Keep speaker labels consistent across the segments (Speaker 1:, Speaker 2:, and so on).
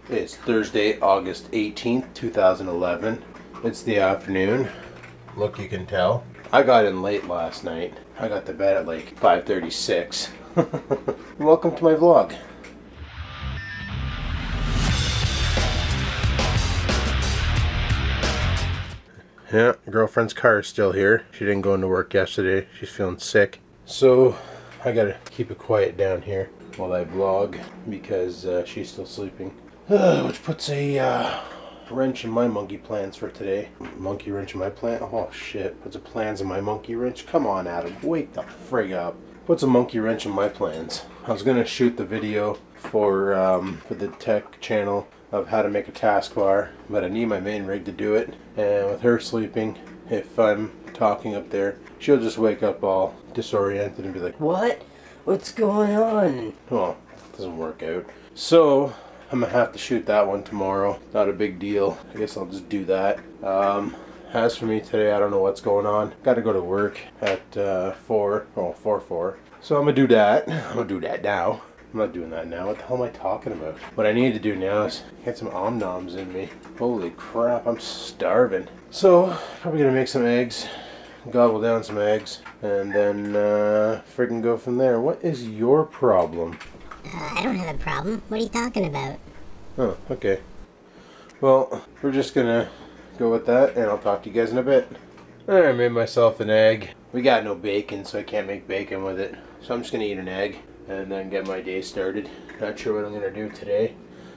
Speaker 1: It's Thursday, August 18th, 2011. It's the afternoon. Look, you can tell. I got in late last night. I got to bed at like 5:36. Welcome to my vlog. Yeah, girlfriend's car is still here. She didn't go into work yesterday. She's feeling sick. So I gotta keep it quiet down here while I vlog because she's still sleeping. Which puts a wrench in my monkey plans for today. Monkey wrench in my plan? Oh shit. Puts a plans in my monkey wrench? Come on, Adam. Wake the frig up. Puts a monkey wrench in my plans. I was gonna shoot the video for the tech channel of how to make a taskbar, but I need my main rig to do it. And with her sleeping, if I'm talking up there, she'll just wake up all disoriented and be like, "What? What's going on?" Well, it doesn't work out. So I'm gonna have to shoot that one tomorrow. Not a big deal. I guess I'll just do that. As for me today, I don't know what's going on. Got to go to work at 4. So I'm gonna do that. I'm gonna do that now. I'm not doing that now. What the hell am I talking about? What I need to do now is get some om-noms in me. Holy crap, I'm starving. So, probably gonna make some eggs, gobble down some eggs, and then freaking go from there. What is your problem?
Speaker 2: I don't have a problem. What are you talking about?
Speaker 1: Oh, okay. Well, we're just gonna go with that, and I'll talk to you guys in a bit. I made myself an egg. We got no bacon, so I can't make bacon with it. So I'm just gonna eat an egg and then get my day started. Not sure what I'm gonna do today.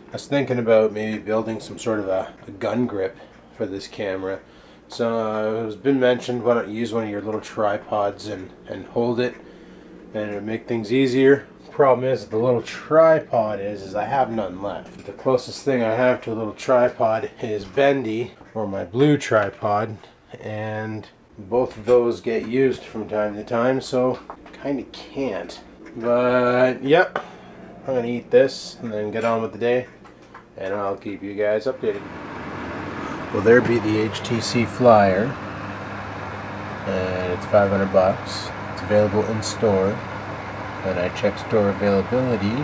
Speaker 1: I was thinking about maybe building some sort of a gun grip for this camera. So it's been mentioned, why don't you use one of your little tripods and hold it, and it'll make things easier. Problem is, the little tripod is I have none left. The closest thing I have to a little tripod is Bendy, or my blue tripod, and both of those get used from time to time, so kind of can't. But yep, I'm gonna eat this and then get on with the day, and I'll keep you guys updated. Well, there be the HTC Flyer, and it's 500 bucks. It's available in store, and I checked store availability.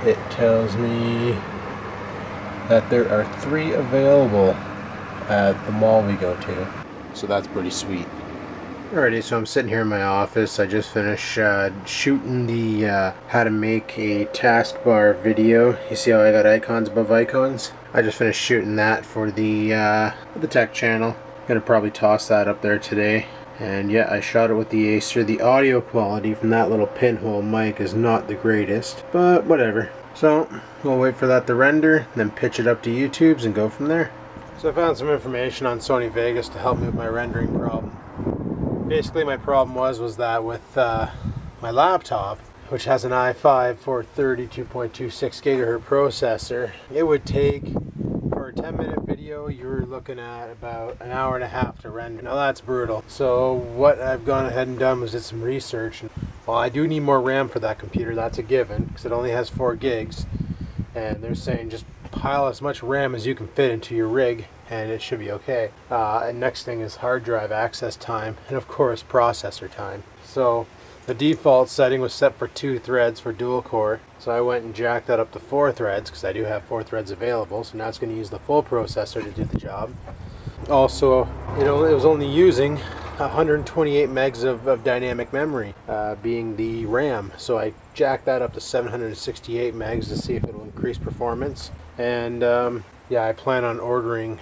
Speaker 1: It tells me that there are 3 available at the mall we go to, so that's pretty sweet. Alrighty, so I'm sitting here in my office. I just finished shooting the how to make a taskbar video. You see how I got icons above icons? I just finished shooting that for the tech channel. Gonna probably toss that up there today. And yeah, I shot it with the Acer. The audio quality from that little pinhole mic is not the greatest, but whatever. So we'll wait for that to render, then pitch it up to YouTube's and go from there. So I found some information on Sony Vegas to help me with my rendering problem. Basically, my problem was that with my laptop, which has an i5 430 2.26 gigahertz processor, it would take, for a 10-minute video, you're looking at about an hour and a half to render. Now that's brutal. So what I've gone ahead and done was did some research. Well, I do need more RAM for that computer. That's a given, because it only has 4 gigs. And they're saying just pile as much RAM as you can fit into your rig, and it should be okay. And next thing is hard drive access time, and of course processor time. So the default setting was set for 2 threads for dual core, so I went and jacked that up to 4 threads because I do have 4 threads available. So now it's going to use the full processor to do the job. Also, it was only using 128 megs of dynamic memory, being the RAM. So I jacked that up to 768 megs to see if it will increase performance. And yeah, I plan on ordering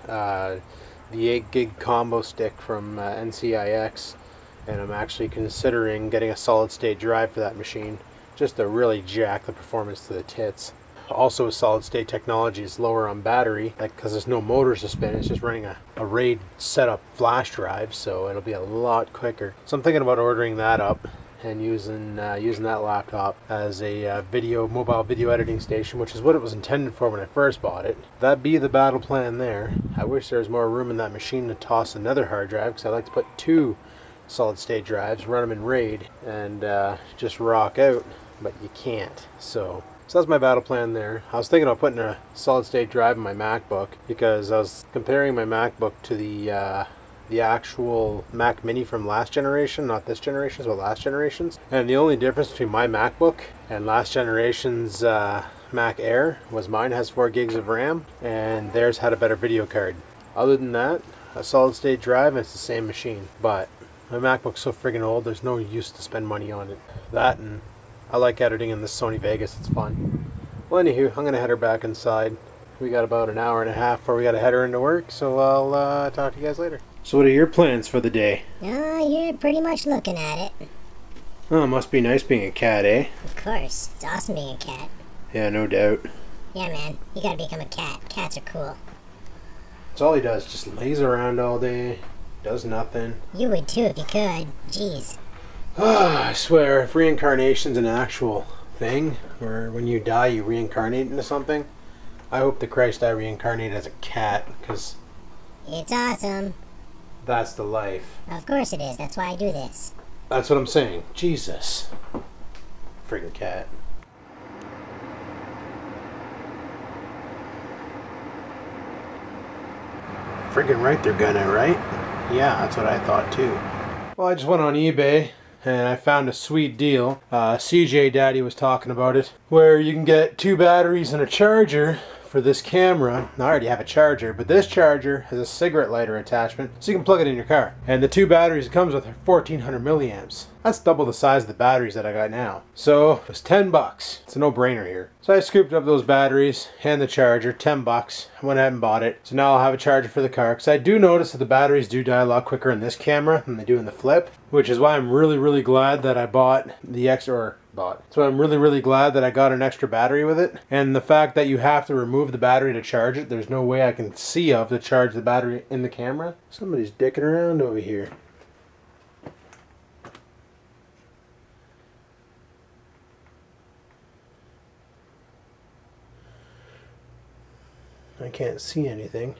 Speaker 1: the 8 gig combo stick from NCIX, and I'm actually considering getting a solid state drive for that machine just to really jack the performance to the tits. Also, solid state technology is lower on battery because there's no motors to spin. It's just running a RAID setup flash drive, so it'll be a lot quicker. So I'm thinking about ordering that up and using that laptop as a mobile video editing station, which is what it was intended for when I first bought it. That be the battle plan there. I wish there was more room in that machine to toss another hard drive, because I like to put 2 solid state drives, run them in RAID, and just rock out, but you can't. So that's my battle plan there. I was thinking about putting a solid state drive in my MacBook, because I was comparing my MacBook to the actual Mac Mini from last generation, not this generation's, but last generation's. And the only difference between my MacBook and last generation's Mac Air was mine, has 4 gigs of RAM, and theirs had a better video card. Other than that, a solid state drive, and it's the same machine. But my MacBook's so friggin' old, there's no use to spend money on it. That, and I like editing in this Sony Vegas, it's fun. Well, anywho, I'm gonna head her back inside. We got about an hour and a half before we gotta head her into work, so I'll talk to you guys later. So what are your plans for the day?
Speaker 2: You're pretty much looking at it.
Speaker 1: Oh, it must be nice being a cat, eh?
Speaker 2: Of course. It's awesome being a cat.
Speaker 1: Yeah, no doubt.
Speaker 2: Yeah, man. You gotta become a cat. Cats are cool.
Speaker 1: That's all he does, just lays around all day, does nothing.
Speaker 2: You would too if you could. Jeez.
Speaker 1: I swear, if reincarnation's an actual thing, or when you die you reincarnate into something, I hope to Christ I reincarnate as a cat, because
Speaker 2: It's awesome.
Speaker 1: that's the life.
Speaker 2: Of course it is. That's why I do this.
Speaker 1: That's what I'm saying. Jesus. Friggin' cat. Friggin' right they're gonna, right? Yeah, that's what I thought too. Well, I just went on eBay and I found a sweet deal. CJ Daddy was talking about it, where you can get 2 batteries and a charger for this camera. Now, I already have a charger, but this charger has a cigarette lighter attachment, so you can plug it in your car. And the 2 batteries it comes with are 1400 milliamps. That's double the size of the batteries that I got now. So it was 10 bucks. It's a no-brainer here. So I scooped up those batteries and the charger, 10 bucks. I went ahead and bought it. So now I'll have a charger for the car, because I do notice that the batteries do die a lot quicker in this camera than they do in the flip, which is why I'm really glad that I bought the extra, so I'm really glad that I got an extra battery with it. And the fact that you have to remove the battery to charge it, there's no way I can see of to charge the battery in the camera. Somebody's dicking around over here. I can't see anything.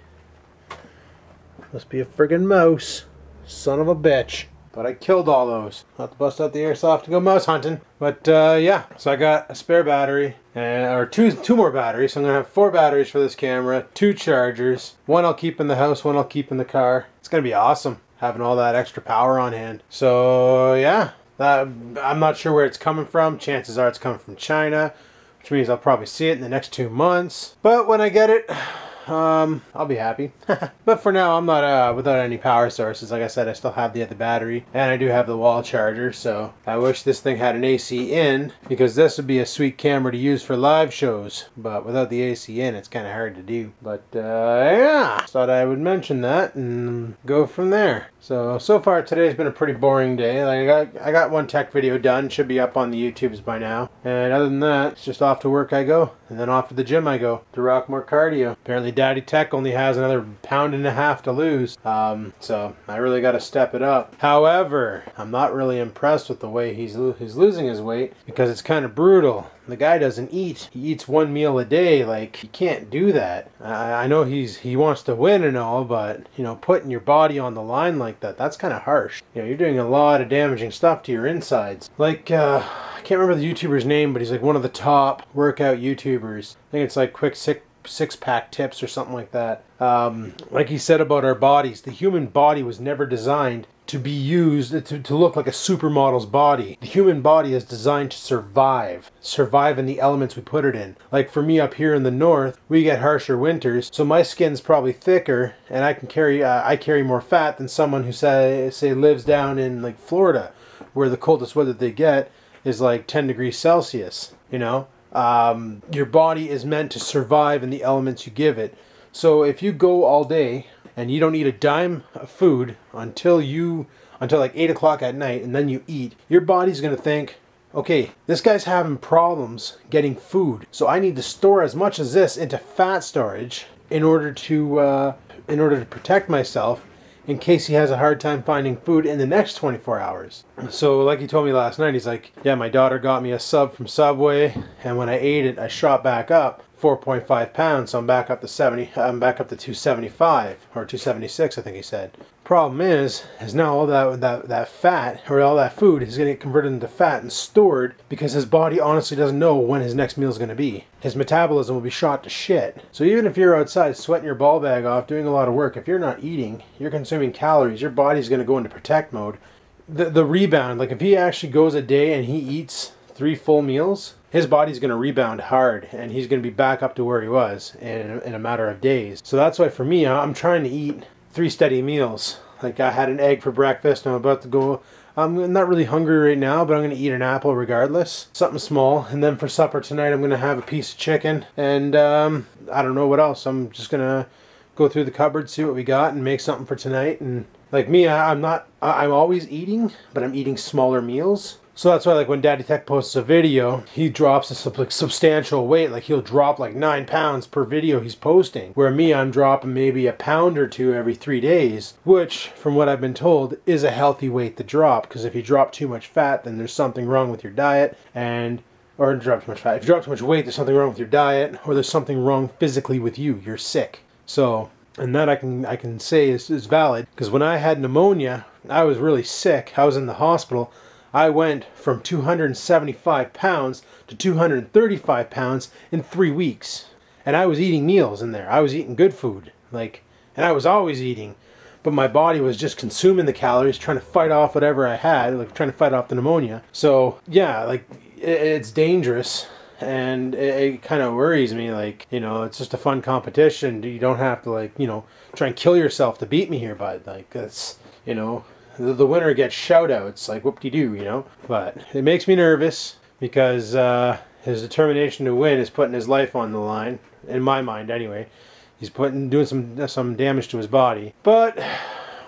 Speaker 1: Must be a friggin' mouse. Son of a bitch. But I killed all those. I'll have to bust out the airsoft to go mouse hunting. But yeah, so I got a spare battery, or two more batteries. So I'm gonna have 4 batteries for this camera, 2 chargers. 1 I'll keep in the house, 1 I'll keep in the car. It's gonna be awesome having all that extra power on hand. So yeah, I'm not sure where it's coming from. Chances are it's coming from China, which means I'll probably see it in the next 2 months. But when I get it, I'll be happy. But for now, I'm not without any power sources. Like I said, I still have the other battery, and I do have the wall charger, so I wish this thing had an AC in, because this would be a sweet camera to use for live shows. But without the AC in, it's kind of hard to do. But yeah, just thought I would mention that and go from there. So far today's been a pretty boring day. Like I got 1 tech video done, should be up on the YouTubes by now. And other than that, it's just off to work I go, and then off to the gym I go to rock more cardio. Apparently Daddy Tech only has another 1.5 pounds to lose, so I really got to step it up. However, I'm not really impressed with the way he's losing his weight, because it's kind of brutal. The guy doesn't eat. He eats 1 meal a day. Like, you can't do that. I know he wants to win and all, but, you know, putting your body on the line like that, that's kind of harsh. You know, you're doing a lot of damaging stuff to your insides. Like, I can't remember the YouTuber's name, but he's like one of the top workout YouTubers. I think it's like Quick Six-Pack Tips or something like that. Like he said about our bodies, the human body was never designed to be used to look like a supermodel's body. The human body is designed to survive in the elements we put it in. Like for me up here in the north, we get harsher winters, so my skin's probably thicker, and I carry more fat than someone who say lives down in like Florida, where the coldest weather they get is like 10 degrees Celsius, you know? Your body is meant to survive in the elements you give it. So if you go all day and you don't eat a dime of food until like 8 o'clock at night, and then you eat, your body's going to think, okay, this guy's having problems getting food, so I need to store as much as this into fat storage in order to protect myself in case he has a hard time finding food in the next 24 hours. So like he told me last night, he's like, yeah, my daughter got me a sub from Subway, and when I ate it, I shot back up 4.5 pounds, so I'm back up to 275 or 276, I think he said. Problem is now all that fat, or all that food, is going to get converted into fat and stored, because his body honestly doesn't know when his next meal is going to be. His metabolism will be shot to shit. So even if you're outside sweating your ball bag off, doing a lot of work, if you're not eating, you're consuming calories, your body's going to go into protect mode. The rebound, like if he actually goes a day and he eats 3 full meals, his body's going to rebound hard, and he's going to be back up to where he was in a matter of days. So that's why for me, I'm trying to eat 3 steady meals. Like I had an egg for breakfast, and I'm about to go. I'm not really hungry right now, but I'm going to eat an apple regardless. Something small. And then for supper tonight, I'm going to have a piece of chicken. And I don't know what else. I'm just going to go through the cupboard, see what we got, and make something for tonight. And like me, I'm always eating, but I'm eating smaller meals. So that's why, like, when Daddy Tech posts a video, he drops a substantial weight. Like, he'll drop like 9 pounds per video he's posting. Where me, I'm dropping maybe a pound or 2 every 3 days, which, from what I've been told, is a healthy weight to drop. Because if you drop too much fat, then there's something wrong with your diet, or drop too much fat. If you drop too much weight, there's something wrong with your diet, or there's something wrong physically with you. You're sick. So, and that I can say is valid. Because when I had pneumonia, I was really sick. I was in the hospital. I went from 275 pounds to 235 pounds in 3 weeks. And I was eating meals in there. I was eating good food. And I was always eating. But my body was just consuming the calories, trying to fight off whatever I had, like trying to fight off the pneumonia. So, yeah, like, it's dangerous. And it kind of worries me, like, you know, it's just a fun competition. You don't have to, like, you know, try and kill yourself to beat me here, bud. Like, that's, you know... The winner gets shout-outs, like whoop-de-doo, you know? But it makes me nervous because his determination to win is putting his life on the line, in my mind anyway. He's doing some damage to his body. But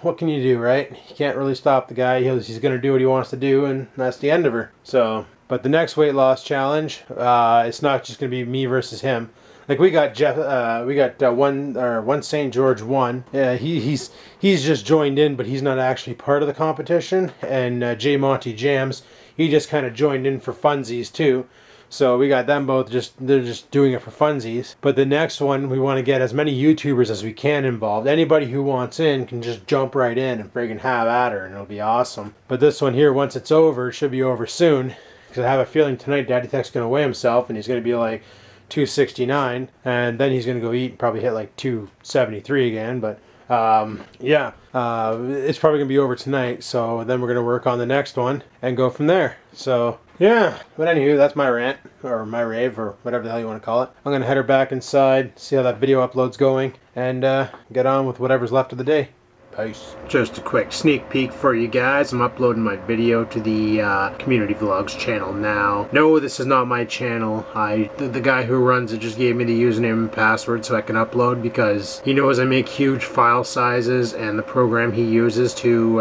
Speaker 1: what can you do, right? You can't really stop the guy. He's going to do what he wants to do, and that's the end of her. So, but the next weight loss challenge, it's not just going to be me versus him. Like we got one St. George 1. Yeah, he's just joined in, but he's not actually part of the competition. And J Monty Jams, he just kind of joined in for funsies too. So we got them both they're just doing it for funsies. But the next one, we want to get as many YouTubers as we can involved. Anybody who wants in can just jump right in and friggin' have at her, and it'll be awesome. But this one here, once it's over, it should be over soon. Because I have a feeling tonight Daddy Tech's going to weigh himself, and he's going to be like 269, and then he's gonna go eat and probably hit like 273 again. But yeah, it's probably gonna be over tonight, so then we're gonna work on the next one and go from there. So yeah, but anywho, that's my rant, or my rave, or whatever the hell you want to call it. I'm gonna head her back inside, see how that video upload's going, and get on with whatever's left of the day. Peace. Just a quick sneak peek for you guys. I'm uploading my video to the Community Vlogs channel now. No, this is not my channel. The guy who runs it just gave me the username and password so I can upload, because he knows I make huge file sizes, and the program he uses to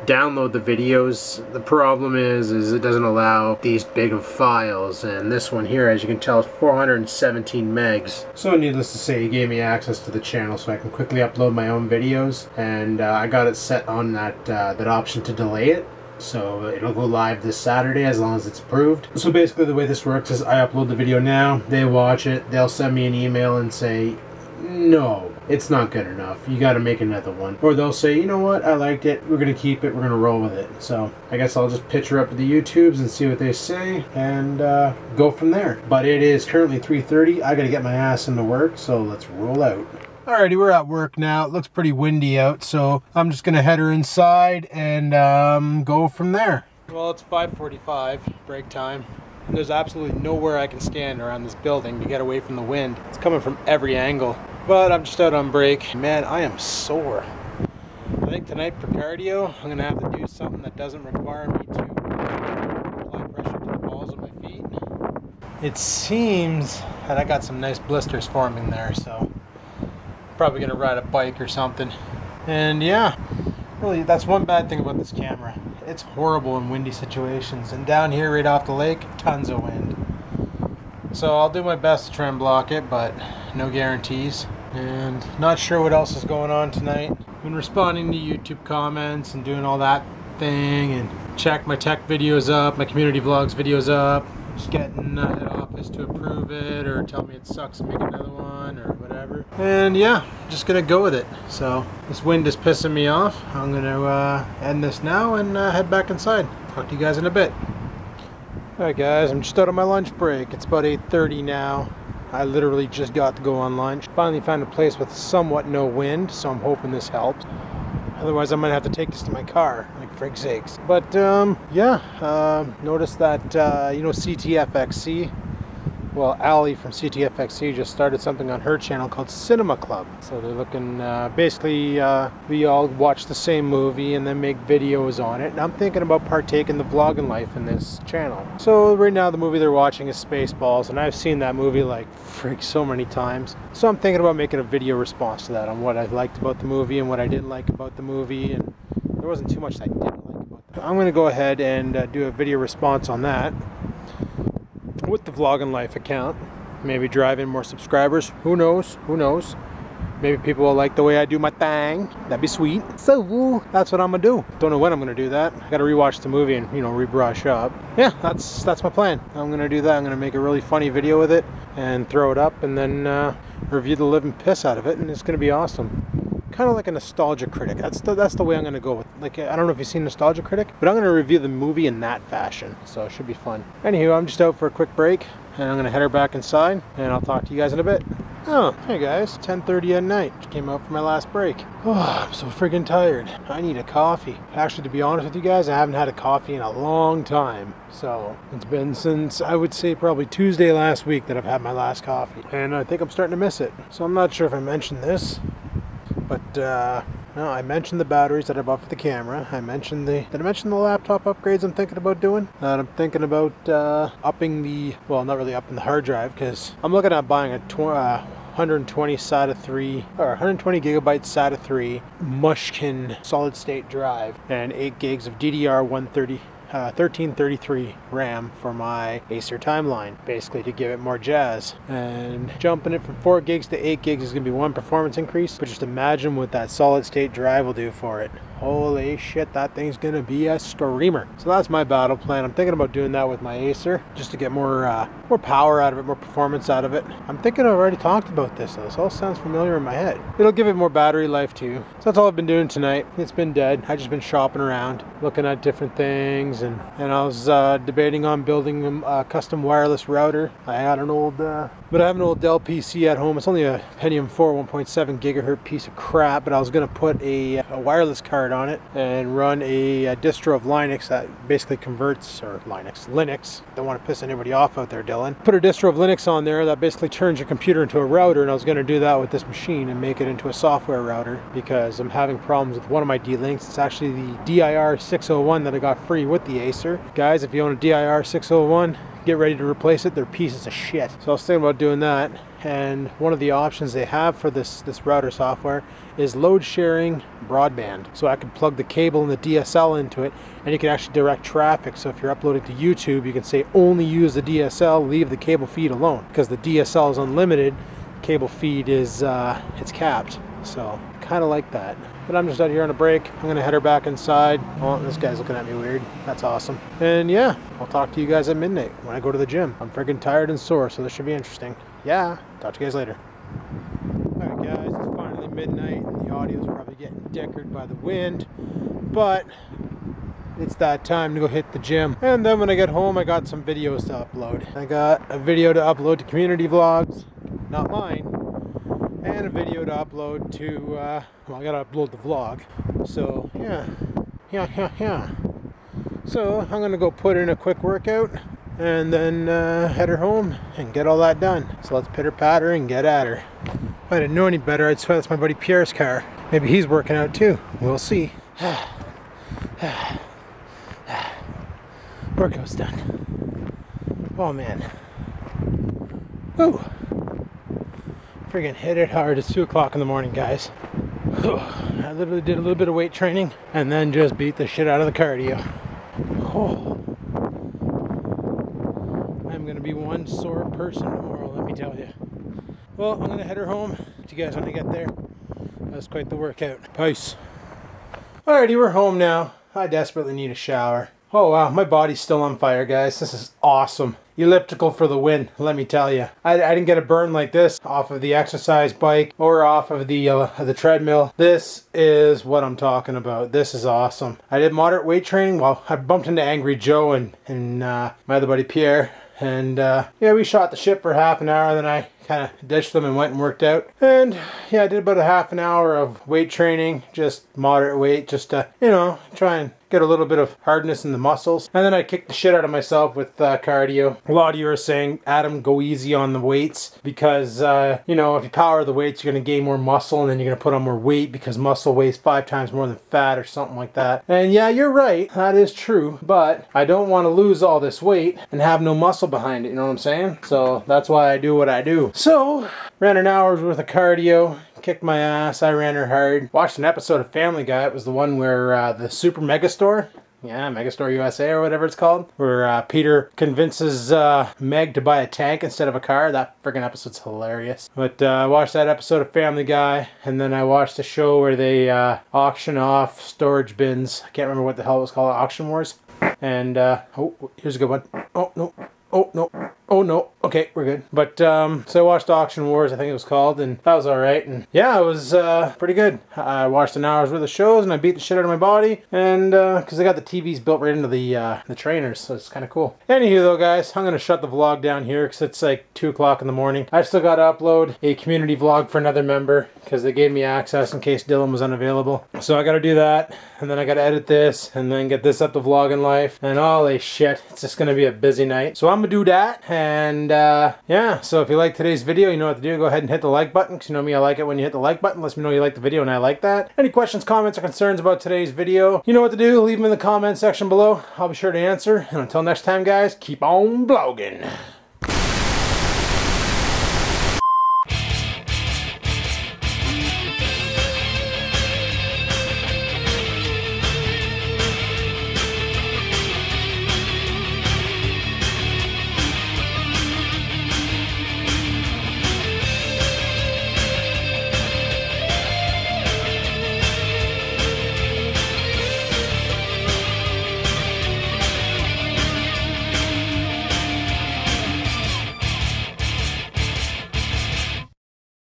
Speaker 1: download the videos, the problem is it doesn't allow these big of files, and this one here, as you can tell, is 417 megs. So needless to say, he gave me access to the channel so I can quickly upload my own videos, and I got it set on that option to delay it, so it'll go live this Saturday as long as it's approved. So basically the way this works is I upload the video now, they watch it, they'll send me an email and say, no, it's not good enough, you gotta make another one. Or they'll say, you know what, I liked it, we're gonna keep it, we're gonna roll with it. So I guess I'll just pitch her up to the YouTubes and see what they say, and go from there. But it is currently 3:30, I gotta get my ass into work, so let's roll out. Alrighty, we're at work now. It looks pretty windy out, so I'm just gonna head her inside and go from there. Well, it's 5:45, break time. And there's absolutely nowhere I can stand around this building to get away from the wind. It's coming from every angle. But I'm just out on break. Man, I am sore. I think tonight for cardio, I'm gonna have to do something that doesn't require me to apply pressure to the balls of my feet. It seems that I got some nice blisters forming there, so probably gonna ride a bike or something. And yeah, really, that's one bad thing about this camera. It's horrible in windy situations, and down here right off the lake, tons of wind. So I'll do my best to try and block it, but no guarantees. And not sure what else is going on tonight. Been responding to YouTube comments and doing all that thing, and check my tech videos up, my community vlogs videos up. Just getting head office to approve it or tell me it sucks and make another one or whatever. And yeah, just gonna go with it. So this wind is pissing me off. I'm gonna end this now and head back inside. Talk to you guys in a bit. Alright guys, I'm just out on my lunch break. It's about 8:30 now. I literally just got to go on lunch. Finally found a place with somewhat no wind, so I'm hoping this helps. Otherwise I might have to take this to my car, like frig sakes. But yeah, noticed that, you know, CTFXC, Well, Allie from CTFXC just started something on her channel called Cinema Club. So they're looking, basically, we all watch the same movie and then make videos on it. And I'm thinking about partaking the vlogging life in this channel. So right now the movie they're watching is Spaceballs, and I've seen that movie like freak so many times. So I'm thinking about making a video response to that on what I liked about the movie and what I didn't like about the movie. And there wasn't too much that I didn't like about it. I'm going to go ahead and do a video response on that with the Vlogging Life account. Maybe drive in more subscribers. Who knows? Who knows? Maybe people will like the way I do my thing. That'd be sweet. So that's what I'm gonna do. Don't know when I'm gonna do that. I gotta rewatch the movie and, you know, rebrush up. Yeah, that's my plan. I'm gonna do that. I'm gonna make a really funny video with it and throw it up, and then review the living piss out of it, and it's gonna be awesome. Kind of like a nostalgia critic. That's the way I'm gonna go with. Like, I don't know if you've seen Nostalgia Critic, but I'm gonna review the movie in that fashion. So it should be fun. Anywho, I'm just out for a quick break, and I'm gonna head her back inside, and I'll talk to you guys in a bit. Oh, hey guys, 10:30 at night. Just came out for my last break. Oh, I'm so freaking tired. I need a coffee. Actually, to be honest with you guys, I haven't had a coffee in a long time. So it's been since, I would say, probably Tuesday last week that I've had my last coffee, and I think I'm starting to miss it. So I'm not sure if I mentioned this, but no, I mentioned the batteries that I bought for the camera. I mentioned did I mention the laptop upgrades I'm thinking about doing? I'm thinking about upping the, well, not really upping the hard drive, because I'm looking at buying a 120 SATA 3 or 120 gigabyte SATA 3 Mushkin solid state drive and 8 gigs of DDR 1333 RAM for my Acer timeline, basically to give it more jazz. And jumping it from 4 gigs to 8 gigs is going to be one performance increase, but just imagine what that solid state drive will do for it. Holy shit, that thing's going to be a screamer. So that's my battle plan. I'm thinking about doing that with my Acer just to get more power out of it, more performance out of it. I'm thinking I've already talked about this, so this all sounds familiar in my head. It'll give it more battery life too. So that's all I've been doing tonight. It's been dead. I've just been shopping around, looking at different things, and I was debating on building a custom wireless router. I had an old, but I have an old Dell PC at home. It's only a Pentium 4 1.7 gigahertz piece of crap, but I was going to put a wireless card on it and run a distro of Linux that basically converts, or Linux. Don't want to piss anybody off out there, Dylan. Put a distro of Linux on there that basically turns your computer into a router, and I was going to do that with this machine and make it into a software router because I'm having problems with one of my D-Links. It's actually the DIR 601 that I got free with the Acer. Guys, if you own a DIR 601, get ready to replace it. They're pieces of shit. So I was thinking about doing that, and one of the options they have for this router software is load sharing broadband. So I can plug the cable and the DSL into it, and you can actually direct traffic. So if you're uploading to YouTube, you can say only use the DSL, leave the cable feed alone, because the DSL is unlimited, cable feed is it's capped. So kind of like that. But I'm just out here on a break. I'm gonna head her back inside. Oh, this guy's looking at me weird. That's awesome. And yeah, I'll talk to you guys at midnight when I go to the gym. I'm freaking tired and sore, so this should be interesting. Yeah, talk to you guys later. Alright guys, it's finally midnight, and the audio's probably getting deckered by the wind, but it's that time to go hit the gym. And then when I get home, I got some videos to upload. I got a video to upload to community vlogs, not mine, and a video to upload to, well, I gotta upload the vlog. So, yeah. So, I'm gonna go put in a quick workout and then head her home and get all that done. So let's pitter patter and get at her. If I didn't know any better, I'd swear that's my buddy Pierre's car. Maybe he's working out too. We'll see. Workout's done. Oh man. Woo. Friggin' hit it hard. It's 2 o'clock in the morning, guys. I literally did a little bit of weight training and then just beat the shit out of the cardio. Oh. I'm gonna be one sore person tomorrow, let me tell you. Well, I'm gonna head her home. See you guys when I get there. That was quite the workout. Peace. Alrighty, we're home now. I desperately need a shower. Oh wow, my body's still on fire, guys. This is awesome. Elliptical for the win, let me tell you. I didn't get a burn like this off of the exercise bike or off of the treadmill. This is what I'm talking about. This is awesome. I did moderate weight training. Well, I bumped into Angry Joe and my other buddy Pierre. And yeah, we shot the ship for half an hour, then I kind of ditched them and went and worked out. And yeah, I did about a half an hour of weight training, just moderate weight, just to, you know, try and get a little bit of hardness in the muscles. And then I kick the shit out of myself with cardio. A lot of you are saying, Adam, go easy on the weights because, you know, if you power the weights, you're going to gain more muscle and then you're going to put on more weight because muscle weighs 5 times more than fat or something like that. And yeah, you're right. That is true. But I don't want to lose all this weight and have no muscle behind it. You know what I'm saying? So that's why I do what I do. So, ran an hour's worth of cardio. Kicked my ass. I ran her hard. Watched an episode of Family Guy. It was the one where the Super Megastore. Yeah, Megastore USA or whatever it's called. Where Peter convinces Meg to buy a tank instead of a car. That friggin' episode's hilarious. But I watched that episode of Family Guy. And then I watched a show where they auction off storage bins. I can't remember what the hell it was called. Auction Wars. And, oh, here's a good one. Oh, no. Oh, no. Oh, no. Okay, we're good. But, so I watched Auction Wars, I think it was called, and that was alright. And yeah, it was pretty good. I watched an hour's worth of shows, and I beat the shit out of my body. And, because they got the TVs built right into the trainers, so it's kind of cool. Anywho, though, guys, I'm going to shut the vlog down here, because it's like 2 o'clock in the morning. I still got to upload a community vlog for another member, because they gave me access in case Dylan was unavailable. So I got to do that, and then I got to edit this, and then get this up to Vlogging Life, and holy shit, it's just going to be a busy night. So I'm going to do that, and yeah, so if you like today's video, you know what to do. Go ahead and hit the like button, because you know me, I like it when you hit the like button. Lets me know you like the video, and I like that. Any questions, comments, or concerns about today's video, you know what to do. Leave them in the comment section below. I'll be sure to answer. And until next time, guys, keep on blogging.